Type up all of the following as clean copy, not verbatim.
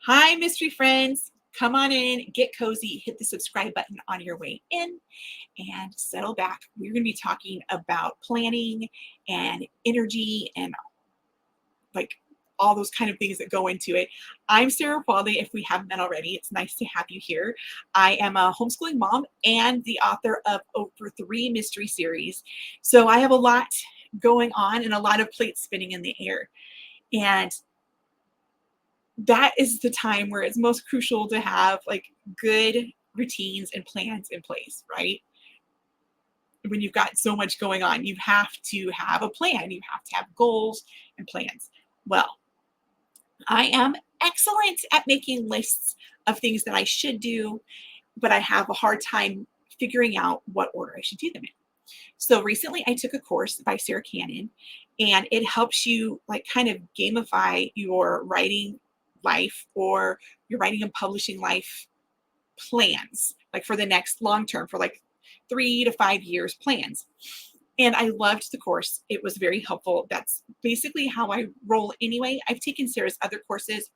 Hi, mystery friends. Come on in, get cozy, hit the subscribe button on your way in, and settle back. We're going to be talking about planning and energy and like all those kind of things that go into it. I'm Sarah Hualde. If we haven't met already, it's nice to have you here. I am a homeschooling mom and the author of over 3 mystery series. So I have a lot going on and a lot of plates spinning in the air. And that is the time where it's most crucial to have like good routines and plans in place, right? When you've got so much going on, you have to have a plan, you have to have goals and plans. Well, I am excellent at making lists of things that I should do, but I have a hard time figuring out what order I should do them in. So recently I took a course by Sarra Cannon, and it helps you like kind of gamify your writing life or your writing and publishing life plans, like for the next long term, for like 3 to 5 years plans. And I loved the course. It was very helpful. That's basically how I roll anyway. I've taken Sarah's other courses,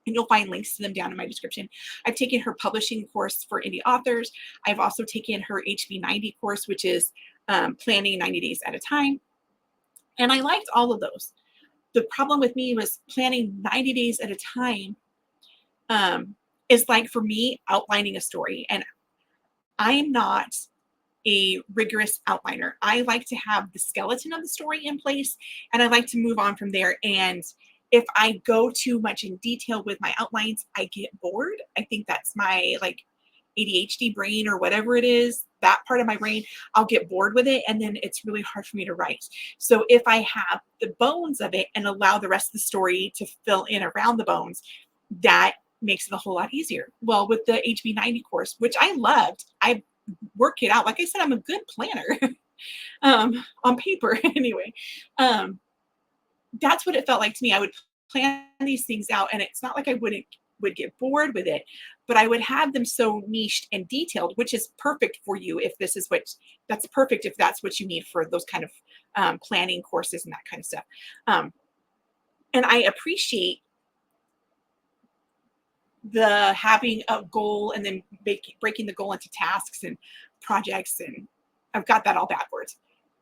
and you'll find links to them down in my description. I've taken her publishing course for indie authors. I've also taken her HB90 course, which is planning 90 days at a time. And I liked all of those. The problem with me was planning 90 days at a time is like for me outlining a story. And I'm not a rigorous outliner. I like to have the skeleton of the story in place, and I like to move on from there. And if I go too much in detail with my outlines, I get bored. I think that's my like ADHD brain or whatever it is, that part of my brain, I'll get bored with it, and then it's really hard for me to write. So if I have the bones of it and allow the rest of the story to fill in around the bones, that makes it a whole lot easier. Well, with the HB90 course, which I loved, I work it out. Like I said, I'm a good planner on paper anyway. Um, that's what it felt like to me. I would plan these things out, and it's not like I would get bored with it, but I would have them so niched and detailed, which is perfect for you if this is what that's perfect if that's what you need for those kind of planning courses and that kind of stuff. And I appreciate the having a goal and then breaking the goal into tasks and projects, and I've got that all backwards.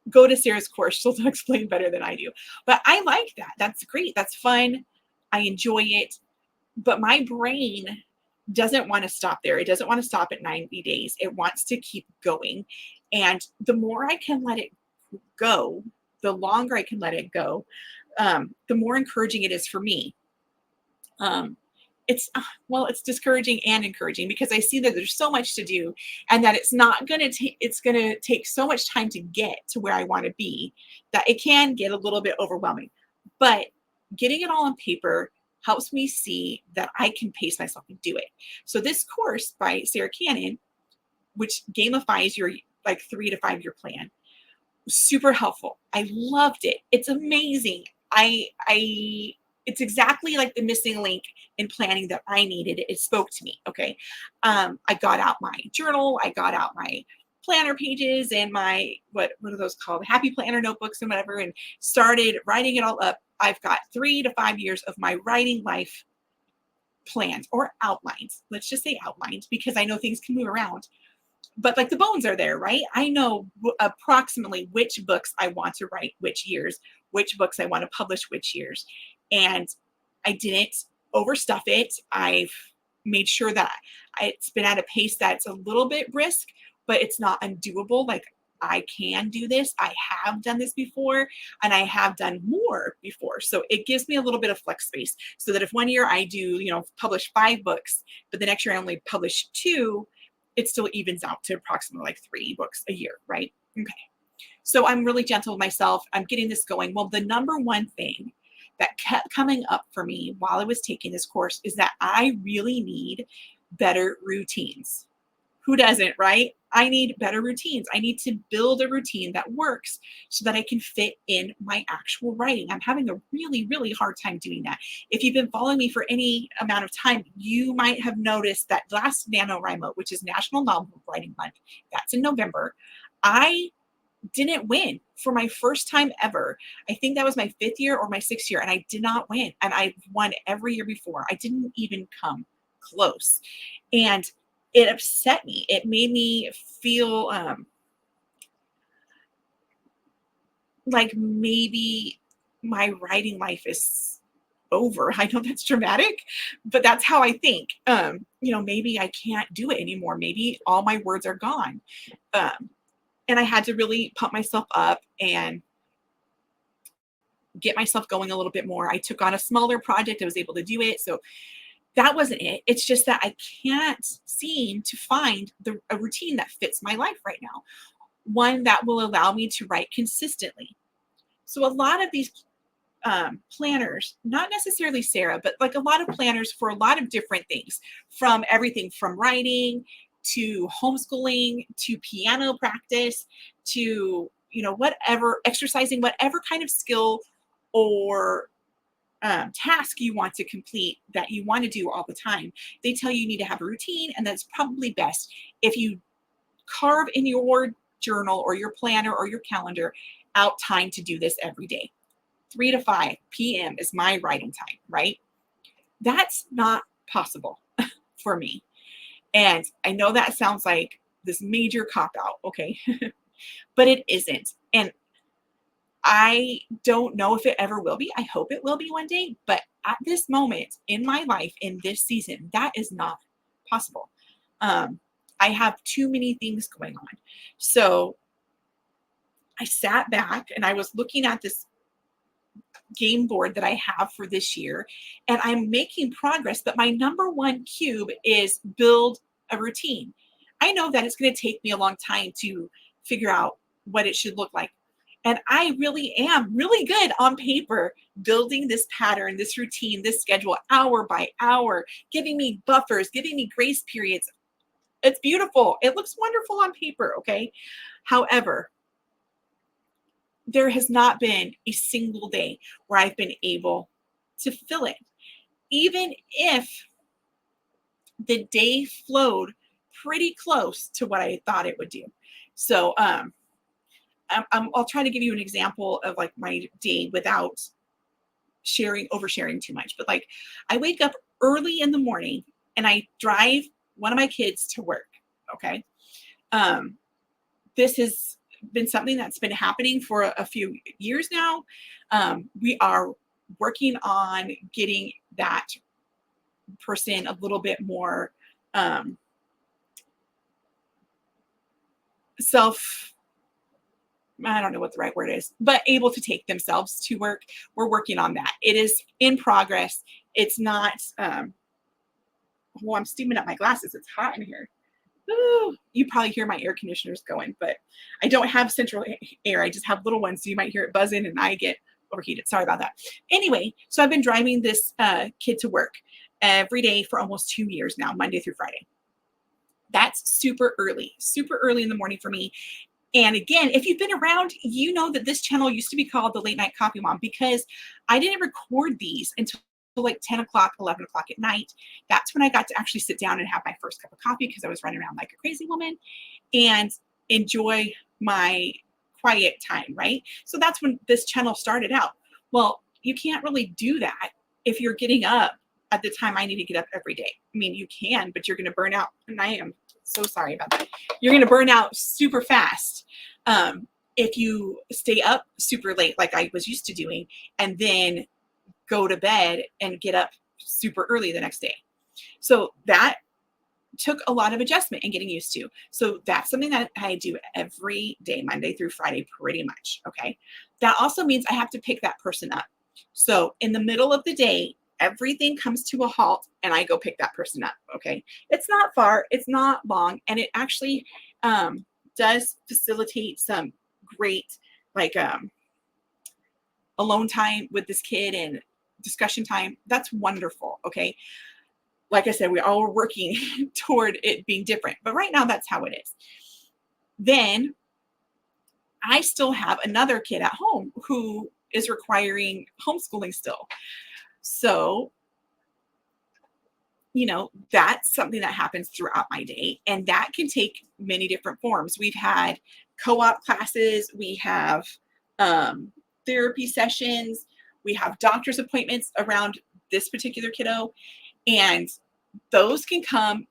Go to Sarah's course, she'll explain better than I do. But I like that. That's great. That's fun. I enjoy it. But my brain doesn't want to stop there. It doesn't want to stop at 90 days. It wants to keep going. And the more I can let it go, the longer I can let it go, the more encouraging it is for me. It's discouraging and encouraging because I see that there's so much to do, and that it's going to take so much time to get to where I want to be that it can get a little bit overwhelming. But getting it all on paper helps me see that I can pace myself and do it. So this course by Sarra Cannon, which gamifies your like 3 to 5 year plan, was super helpful. I loved it. It's amazing. It's exactly like the missing link in planning that I needed. It spoke to me. Okay. I got out my journal. I got out my planner pages and my, what are those called? Happy planner notebooks and whatever, and started writing it all up. I've got 3 to 5 years of my writing life plans or outlines. Let's just say outlines because I know things can move around. But like the bones are there, right? I know approximately which books I want to write which years, which books I want to publish which years. And I didn't overstuff it. I've made sure that it's been at a pace that's a little bit brisk, but it's not undoable. Like I can do this. I have done this before, and I have done more before. So it gives me a little bit of flex space so that if one year I do, publish 5 books, but the next year I only publish 2, it still evens out to approximately like 3 books a year, right? Okay. So I'm really gentle with myself. I'm getting this going. Well, the number one thing that kept coming up for me while I was taking this course is that I really need better routines. Who doesn't, right? I need better routines. I need to build a routine that works so that I can fit in my actual writing. I'm having a really, really hard time doing that. If you've been following me for any amount of time, you might have noticed that last NaNoWriMo, which is National Novel Writing Month, that's in November, I didn't win for my first time ever. I think that was my 5th year or my 6th year, and I did not win. And I won every year before. I didn't even come close. And it upset me. It made me feel like maybe my writing life is over. I know that's dramatic, but that's how I think. Maybe I can't do it anymore. Maybe all my words are gone. And I had to really pump myself up and get myself going a little bit more. I took on a smaller project. I was able to do it. So that wasn't it. It's just that I can't seem to find a routine that fits my life right now. One that will allow me to write consistently. So a lot of these planners, not necessarily Sarah, but like a lot of planners for a lot of different things, from everything from writing to homeschooling to piano practice to, whatever, exercising, whatever kind of skill or task you want to complete that you want to do all the time. They tell you need to have a routine, and that's probably best if you carve in your journal or your planner or your calendar out time to do this every day. 3 to 5 p.m. is my writing time, right? That's not possible for me. And I know that sounds like this major cop out, okay? But it isn't. And I don't know if it ever will be. I hope it will be one day. But at this moment in my life, in this season, that is not possible. I have too many things going on. So I sat back and I was looking at this game board that I have for this year, and I'm making progress. But my number one cube is build a routine. I know that it's going to take me a long time to figure out what it should look like. And I really am really good on paper building this pattern, this routine, this schedule, hour by hour, giving me buffers, giving me grace periods. It's beautiful. It looks wonderful on paper. Okay. However, there has not been a single day where I've been able to fill it, even if the day flowed pretty close to what I thought it would do. So I'll try to give you an example of like my day without oversharing too much. But like, I wake up early in the morning and I drive one of my kids to work. Okay. This has been something that's been happening for a few years now. We are working on getting that person a little bit more I don't know what the right word is, but able to take themselves to work. We're working on that. It is in progress. It's not, I'm steaming up my glasses. It's hot in here. Ooh, you probably hear my air conditioners going, but I don't have central air. I just have little ones. So you might hear it buzzing and I get overheated. Sorry about that. Anyway, so I've been driving this kid to work every day for almost 2 years now, Monday through Friday. That's super early in the morning for me. And again, if you've been around, you know that this channel used to be called the Late Night Coffee Mom because I didn't record these until like 10 o'clock, 11 o'clock at night. That's when I got to actually sit down and have my first cup of coffee because I was running around like a crazy woman and enjoy my quiet time, right? So that's when this channel started out. Well, you can't really do that if you're getting up at the time I need to get up every day. I mean, you can, but you're going to burn out. And I am so sorry about that. You're going to burn out super fast if you stay up super late like I was used to doing and then go to bed and get up super early the next day. So that took a lot of adjustment and getting used to. So that's something that I do every day, Monday through Friday, pretty much. Okay. That also means I have to pick that person up. So in the middle of the day, everything comes to a halt and I go pick that person up. Okay. It's not far. It's not long. And it actually does facilitate some great, like, alone time with this kid and discussion time. That's wonderful. Okay. Like I said, we all are working toward it being different, but right now that's how it is. Then I still have another kid at home who is requiring homeschooling still. So, that's something that happens throughout my day, and that can take many different forms. We've had co-op classes, we have therapy sessions, we have doctor's appointments around this particular kiddo, and those can come,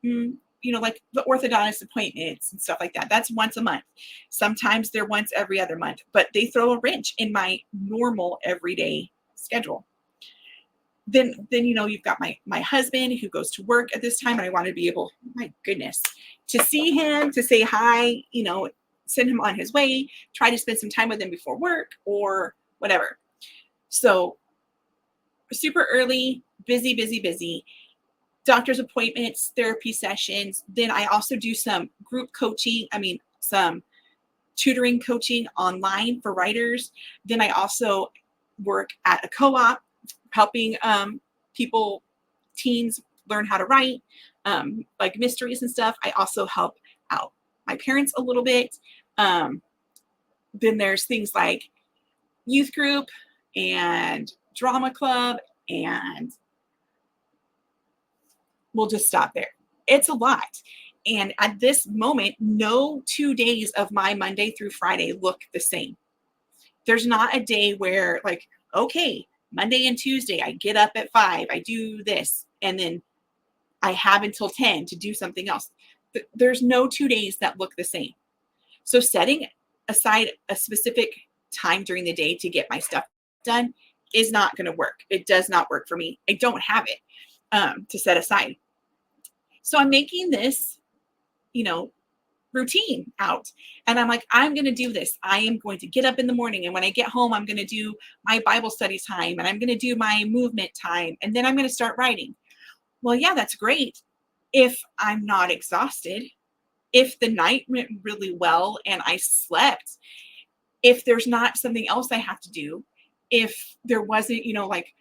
like the orthodontist appointments and stuff like that. That's once a month. Sometimes they're once every other month, but they throw a wrench in my normal everyday schedule. Then you've got my husband who goes to work at this time, and I want to be able, my goodness, to see him, to say hi, send him on his way, try to spend some time with him before work or whatever. So super early, busy, busy, busy. Doctor's appointments, therapy sessions. Then I also do some group coaching. Some tutoring coaching online for writers. Then I also work at a co-op helping people, teens, learn how to write, like mysteries and stuff. I also help out my parents a little bit. Then there's things like youth group and drama club, and we'll just stop there. It's a lot. And at this moment, no 2 days of my Monday through Friday look the same. There's not a day where, like, okay, Monday and Tuesday, I get up at 5, I do this, and then I have until 10 to do something else. There's no 2 days that look the same. So setting aside a specific time during the day to get my stuff done is not going to work. It does not work for me. I don't have it to set aside. So I'm making this, routine out. And I'm like, I'm going to do this. I am going to get up in the morning. And when I get home, I'm going to do my Bible study time, and I'm going to do my movement time. And then I'm going to start writing. Well, yeah, that's great. If I'm not exhausted, if the night went really well and I slept, if there's not something else I have to do, if there wasn't, like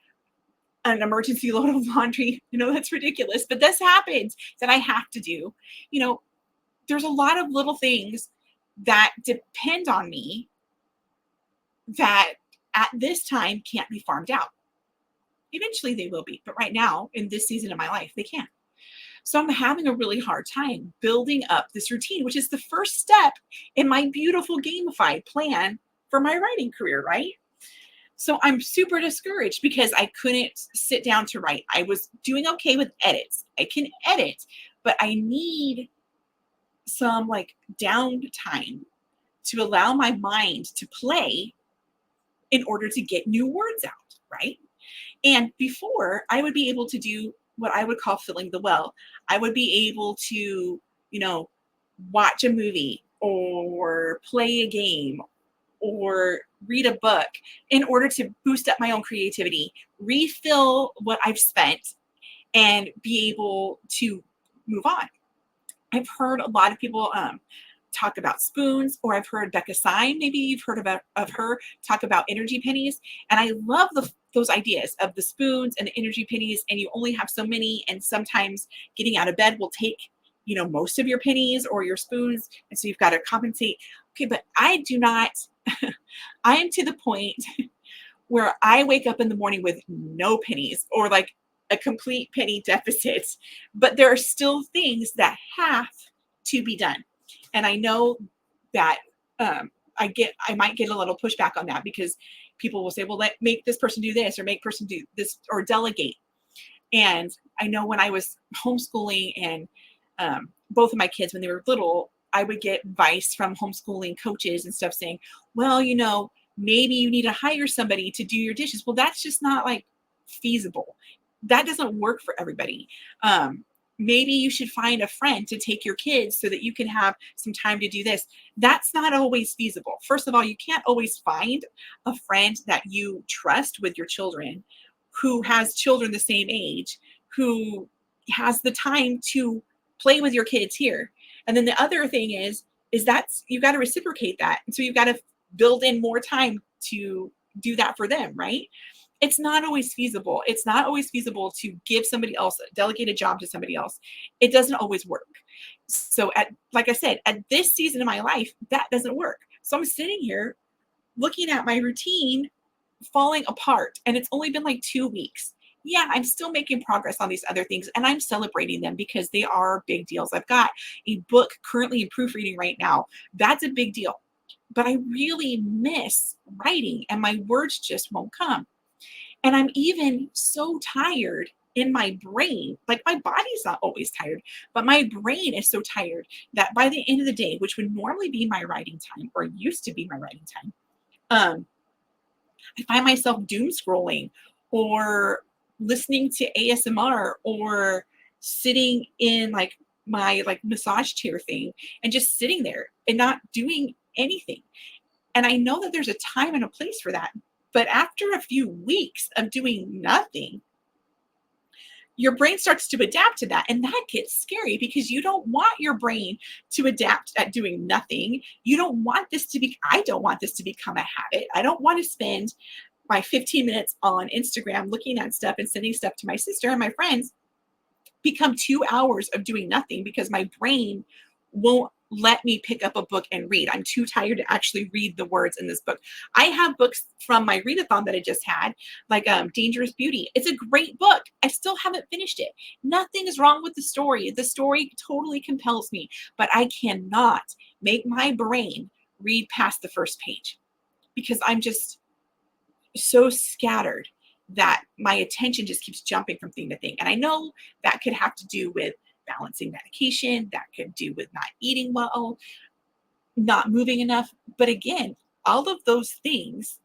an emergency load of laundry, that's ridiculous, but this happens that I have to do, there's a lot of little things that depend on me that at this time can't be farmed out. Eventually they will be, but right now in this season of my life, they can't. So I'm having a really hard time building up this routine, which is the first step in my beautiful gamified plan for my writing career, right? So I'm super discouraged because I couldn't sit down to write. I was doing okay with edits. I can edit, but I need some like downtime to allow my mind to play in order to get new words out, right? And before, I would be able to do what I would call filling the well. I would be able to, watch a movie or play a game or read a book in order to boost up my own creativity, refill what I've spent, and be able to move on. I've heard a lot of people talk about spoons, or I've heard Becca Syme, maybe you've heard of her, talk about energy pennies. And I love those ideas of the spoons and the energy pennies, and you only have so many, and sometimes getting out of bed will take, most of your pennies or your spoons, and so you've got to compensate. Okay, but I do not, I am to the point where I wake up in the morning with no pennies, or like a complete penny deficit, but there are still things that have to be done. And I know that I might get a little pushback on that, because people will say, well, make this person do this, or make person do this, or delegate. And I know when I was homeschooling and both of my kids, when they were little, I would get advice from homeschooling coaches and stuff saying, well, maybe you need to hire somebody to do your dishes. Well, that's just not like feasible. That doesn't work for everybody. Maybe you should find a friend to take your kids so that you can have some time to do this. That's not always feasible. First of all, you can't always find a friend that you trust with your children, who has children the same age, who has the time to play with your kids here. And then the other thing is that's, you got to reciprocate that. And so you've got to build in more time to do that for them, right? It's not always feasible. It's not always feasible to give somebody else, delegate a job to somebody else. It doesn't always work. So like I said, at this season of my life, that doesn't work. So I'm sitting here looking at my routine falling apart, and it's only been like 2 weeks. yeah, I'm still making progress on these other things and I'm celebrating them because they are big deals. I've got a book currently in proofreading right now. That's a big deal. But I really miss writing and my words just won't come. And I'm even so tired in my brain. Like my body's not always tired, but my brain is so tired that by the end of the day, which would normally be my writing time or used to be my writing time, um, I find myself doom scrolling or listening to ASMR or sitting in like my like massage chair thing and just sitting there and not doing anything. And I know that there's a time and a place for that. But after a few weeks of doing nothing, your brain starts to adapt to that. And that gets scary because you don't want your brain to adapt at doing nothing. You don't want this to be, I don't want this to become a habit. I don't want to spend my 15 minutes on Instagram looking at stuff and sending stuff to my sister and my friends become 2 hours of doing nothing because my brain won't let me pick up a book and read. I'm too tired to actually read the words in this book. I have books from my readathon that I just had, like Dangerous Beauty. It's a great book. I still haven't finished it. Nothing is wrong with the story. The story totally compels me, but I cannot make my brain read past the first page because I'm just so scattered that my attention just keeps jumping from thing to thing. And I know that could have to do with balancing medication, that could do with not eating well, not moving enough. But again, all of those things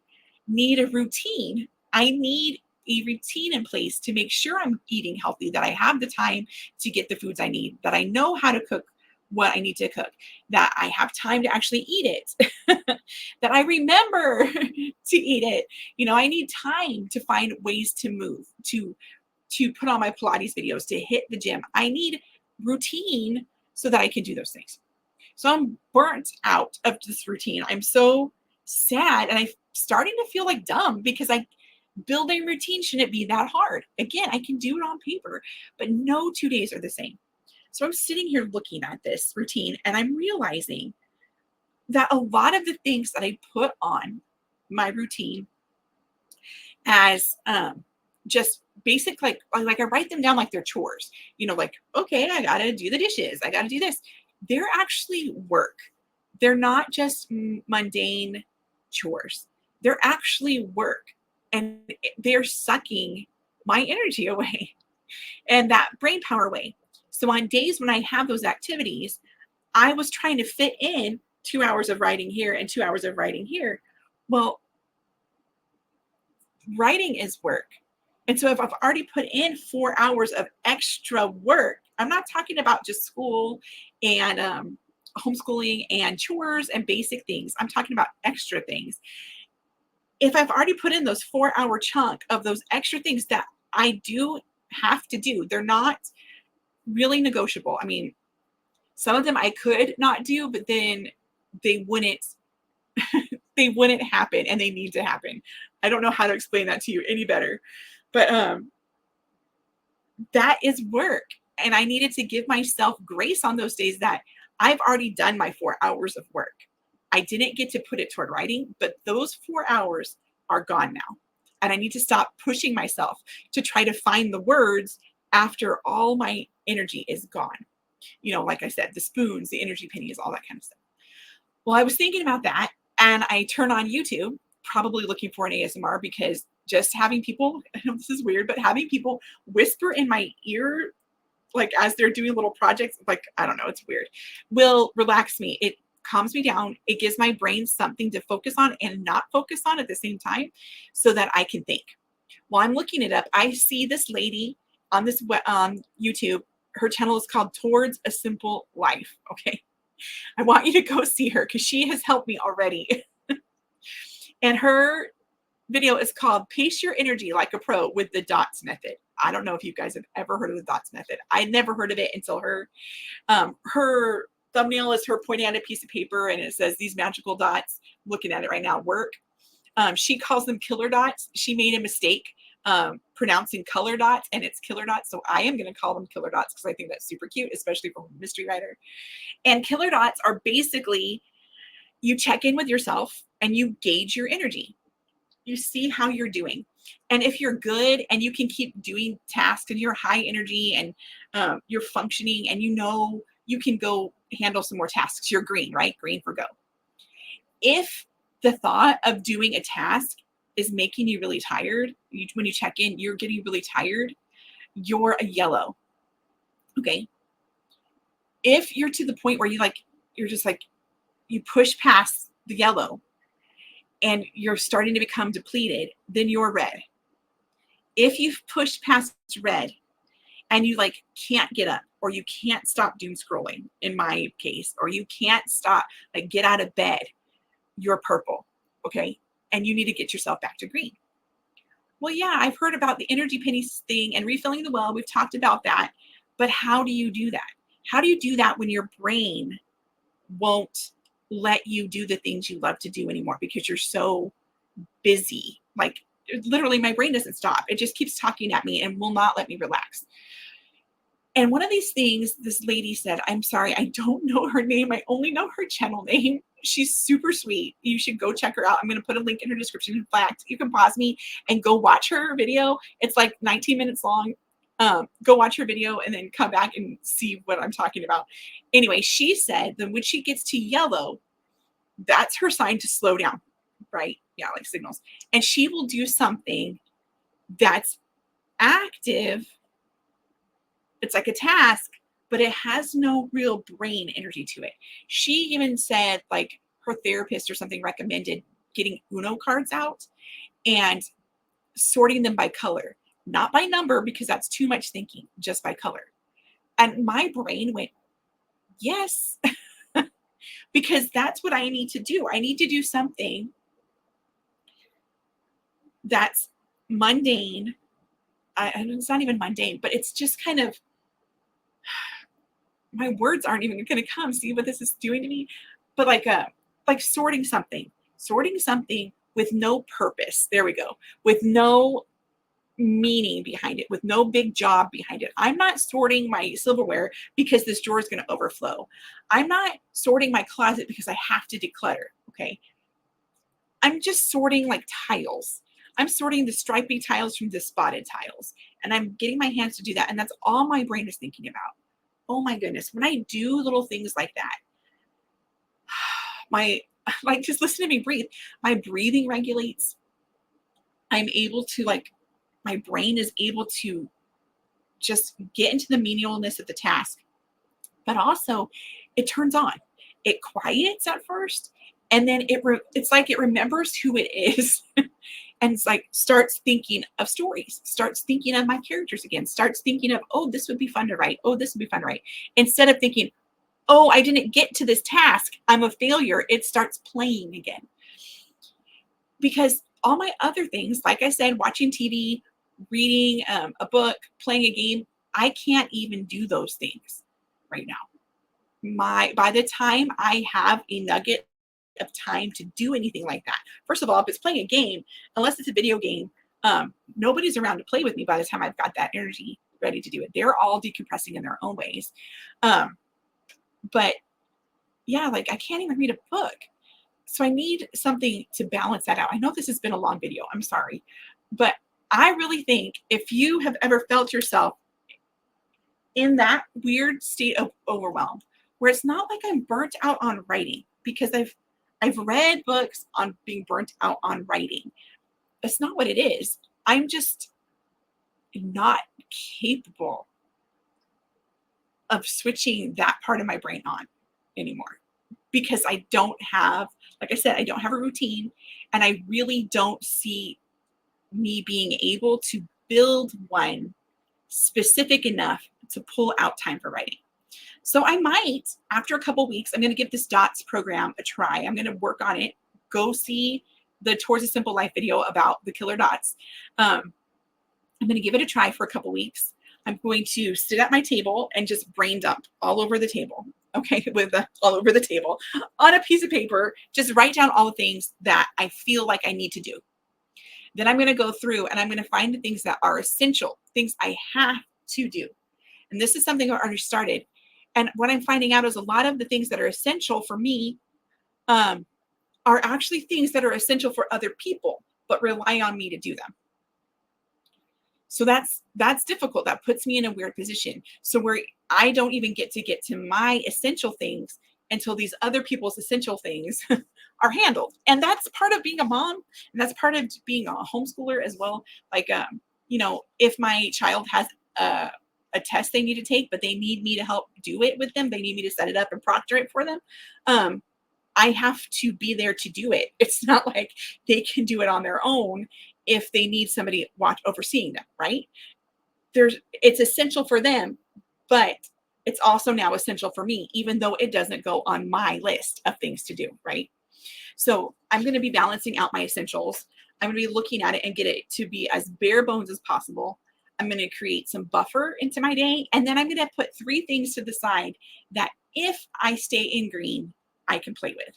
need a routine. I need a routine in place to make sure I'm eating healthy, that I have the time to get the foods I need, that I know how to cook what I need to cook, that I have time to actually eat it, that I remember to eat it. You know, I need time to find ways to move, to put on my Pilates videos, to hit the gym. I need routine so that I can do those things. So I'm burnt out of this routine. I'm so sad and I'm starting to feel like dumb because I building routine shouldn't be that hard. Again, I can do it on paper, but no 2 days are the same. So I'm sitting here looking at this routine and I'm realizing that a lot of the things that I put on my routine as just basic, like I write them down like they're chores, you know, like, okay, I got to do the dishes. I got to do this. They're actually work. They're not just mundane chores. They're actually work and they're sucking my energy away and that brain power away. So on days when I have those activities, I was trying to fit in 2 hours of writing here and 2 hours of writing here. Well, writing is work. And so if I've already put in 4 hours of extra work, I'm not talking about just school and homeschooling and chores and basic things. I'm talking about extra things. If I've already put in those 4 hour chunk of those extra things that I do have to do, they're not really negotiable. I mean, some of them I could not do, but then they wouldn't they wouldn't happen and they need to happen. I don't know how to explain that to you any better. But that is work. And I needed to give myself grace on those days that I've already done my 4 hours of work. I didn't get to put it toward writing, but those 4 hours are gone now. And I need to stop pushing myself to try to find the words after all my energy is gone. You know, like I said, the spoons, the energy pennies, all that kind of stuff. Well, I was thinking about that and I turn on YouTube, probably looking for an ASMR because just having people, I know this is weird, but having people whisper in my ear, like as they're doing little projects, like, I don't know, it's weird, will relax me. It calms me down. It gives my brain something to focus on and not focus on at the same time so that I can think. While I'm looking it up, I see this lady on this YouTube. Her channel is called Towards a Simple Life. Okay. I want you to go see her because she has helped me already. And her video is called Pace Your Energy Like a Pro with the Dots Method. I don't know if you guys have ever heard of the Dots Method. I never heard of it until her. Her thumbnail is her pointing at a piece of paper and it says these magical dots, looking at it right now, work. She calls them killer dots. She made a mistake pronouncing color dots and it's killer dots. So I am going to call them killer dots because I think that's super cute, especially for a mystery writer. And killer dots are basically you check in with yourself and you gauge your energy. You see how you're doing. And if you're good and you can keep doing tasks and you're high energy and you're functioning and you can go handle some more tasks, you're green, right? Green for go. If the thought of doing a task is making you really tired, when you check in, you're getting really tired, you're a yellow. Okay. If you're to the point where you're just like, you push past the yellow and you're starting to become depleted, then you're red. If you've pushed past red and you can't get up or you can't stop doom scrolling in my case, or you can't stop, get out of bed, you're purple. Okay. And you need to get yourself back to green. Well, yeah, I've heard about the energy pennies thing and refilling the well. We've talked about that. But how do you do that? How do you do that when your brain won't let you do the things you love to do anymore because you're so busy? Literally, my brain doesn't stop. It just keeps talking at me and will not let me relax. And one of these things, this lady said, I'm sorry, I don't know her name. I only know her channel name. She's super sweet. You should go check her out. I'm going to put a link in her description. In fact, you can pause me and go watch her video. It's 19 minutes long. Go watch her video and then come back and see what I'm talking about. Anyway, she said that when she gets to yellow, that's her sign to slow down, right? Yeah, like signals. And she will do something that's active. It's like a task, but it has no real brain energy to it. She even said her therapist or something recommended getting Uno cards out and sorting them by color, not by number, because that's too much thinking, just by color. And my brain went, yes, because that's what I need to do. I need to do something that's mundane. And it's not even mundane, but it's just kind of, my words aren't even going to come. See what this is doing to me? But like sorting something with no purpose. There we go. With no meaning behind it, with no big job behind it. I'm not sorting my silverware because this drawer is going to overflow. I'm not sorting my closet because I have to declutter. Okay. I'm just sorting tiles. I'm sorting the stripy tiles from the spotted tiles. And I'm getting my hands to do that. And that's all my brain is thinking about. Oh my goodness. When I do little things like that, just listen to me breathe. My breathing regulates. I'm able to my brain is able to just get into the meaningfulness of the task. But also it turns on. It quiets at first. And then it's like it remembers who it is. And it's starts thinking of stories, starts thinking of my characters again, starts thinking of, oh, this would be fun to write. Oh, this would be fun to write. Instead of thinking, oh, I didn't get to this task, I'm a failure, it starts playing again. Because all my other things, like I said, watching TV, reading a book, playing a game, I can't even do those things right now. By the time I have a nugget of time to do anything like that, first of all, if it's playing a game, unless it's a video game, nobody's around to play with me by the time I've got that energy ready to do it. They're all decompressing in their own ways. But yeah, I can't even read a book. So I need something to balance that out. I know this has been a long video. I'm sorry. But I really think if you have ever felt yourself in that weird state of overwhelm, where it's not like I'm burnt out on writing, because I've read books on being burnt out on writing. That's not what it is. I'm just not capable of switching that part of my brain on anymore, because I don't have, like I said, I don't have a routine, and I really don't see me being able to build one specific enough to pull out time for writing. So I might, after a couple weeks, I'm going to give this DOTS program a try. I'm going to work on it. Go see the Towards a Simple Life video about the killer dots. I'm going to give it a try for a couple weeks. I'm going to sit at my table and just brain dump all over the table. Okay, all over the table on a piece of paper. Just write down all the things that I feel like I need to do. Then I'm going to go through and I'm going to find the things that are essential, things I have to do. And this is something I already started. And what I'm finding out is a lot of the things that are essential for me are actually things that are essential for other people, but rely on me to do them. So that's difficult. That puts me in a weird position. So where I don't even get to my essential things until these other people's essential things are handled. And that's part of being a mom, and that's part of being a homeschooler as well. Like, if my child has a test they need to take, but they need me to help do it with them, they need me to set it up and proctor it for them. Um, I have to be there to do it. It's not like they can do it on their own if they need somebody overseeing them, right? It's essential for them, but it's also now essential for me, even though it doesn't go on my list of things to do, right? So I'm going to be balancing out my essentials. I'm going to be looking at it and get it to be as bare bones as possible. I'm going to create some buffer into my day. And then I'm going to put 3 things to the side that if I stay in green, I can play with.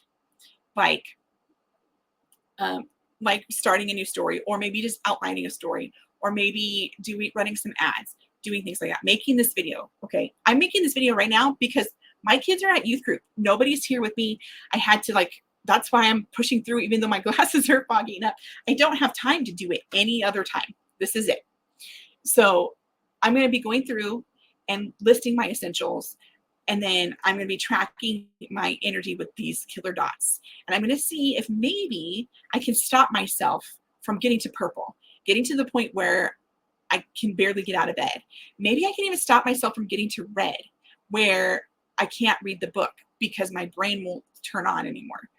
Um, like starting a new story, or maybe just outlining a story, or maybe running some ads, doing things like that, making this video. Okay. I'm making this video right now because my kids are at youth group. Nobody's here with me. I had to that's why I'm pushing through, even though my glasses are fogging up. I don't have time to do it any other time. This is it. So I'm going to be going through and listing my essentials. And then I'm going to be tracking my energy with these killer dots. And I'm going to see if maybe I can stop myself from getting to purple, getting to the point where I can barely get out of bed. Maybe I can even stop myself from getting to red, where I can't read the book because my brain won't turn on anymore.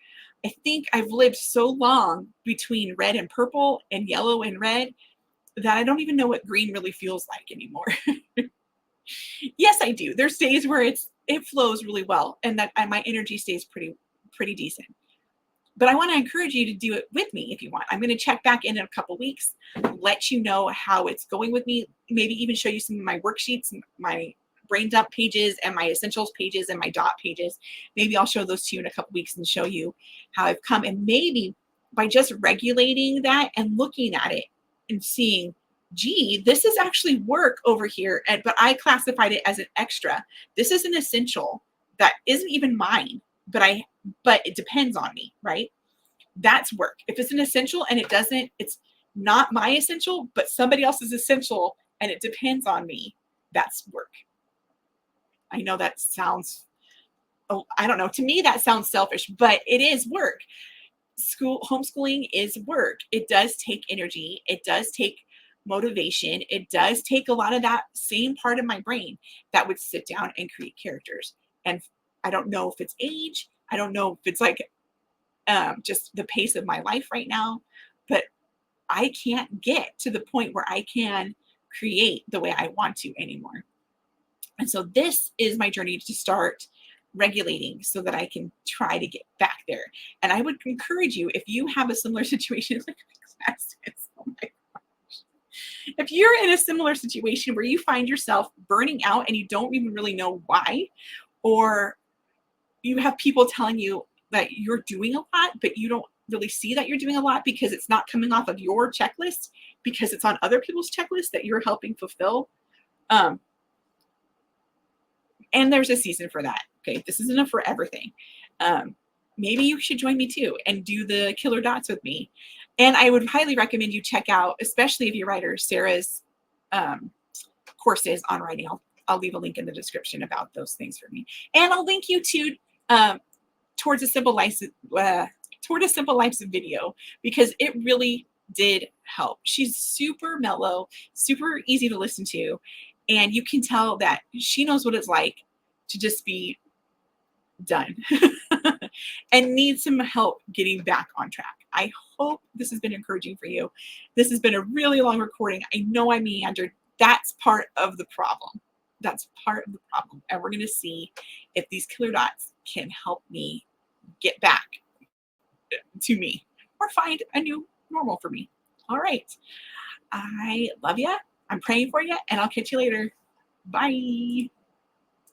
I think I've lived so long between red and purple and yellow and red that I don't even know what green really feels like anymore. Yes, I do. There's days where it flows really well, and my energy stays pretty decent. But I want to encourage you to do it with me if you want. I'm going to check back in a couple weeks, let you know how it's going with me, maybe even show you some of my worksheets, my brain dump pages, and my essentials pages, and my dot pages. Maybe I'll show those to you in a couple weeks and show you how I've come. And maybe by just regulating that and looking at it and seeing, gee, this is actually work over here, but I classified it as an extra. This is an essential that isn't even mine, but it depends on me, right? That's work. If it's an essential and it's not my essential, but somebody else's essential, and it depends on me, that's work. I know that sounds, I don't know, to me that sounds selfish, but it is work. Homeschooling is work. It does take energy. It does take motivation. It does take a lot of that same part of my brain that would sit down and create characters. And I don't know if it's age. I don't know if it's just the pace of my life right now, but I can't get to the point where I can create the way I want to anymore. And so this is my journey to start regulating so that I can try to get back there. And I would encourage you, if you have a similar situation, like oh my gosh, if you're in a similar situation where you find yourself burning out and you don't even really know why, or you have people telling you that you're doing a lot, but you don't really see that you're doing a lot because it's not coming off of your checklist, because it's on other people's checklist that you're helping fulfill. And there's a season for that. Okay. This isn't a forever thing. Maybe you should join me too and do the killer dots with me. And I would highly recommend you check out, especially if you're a writer, Sarah's courses on writing. I'll leave a link in the description about those things for me. And I'll link you to Towards a Simple Life video, because it really did help. She's super mellow, super easy to listen to. And you can tell that she knows what it's like to just be done and need some help getting back on track. I hope this has been encouraging for you. This has been a really long recording. I know I meandered. That's part of the problem. That's part of the problem. And we're going to see if these killer dots can help me get back to me or find a new normal for me. All right. I love you. I'm praying for you, and I'll catch you later. Bye.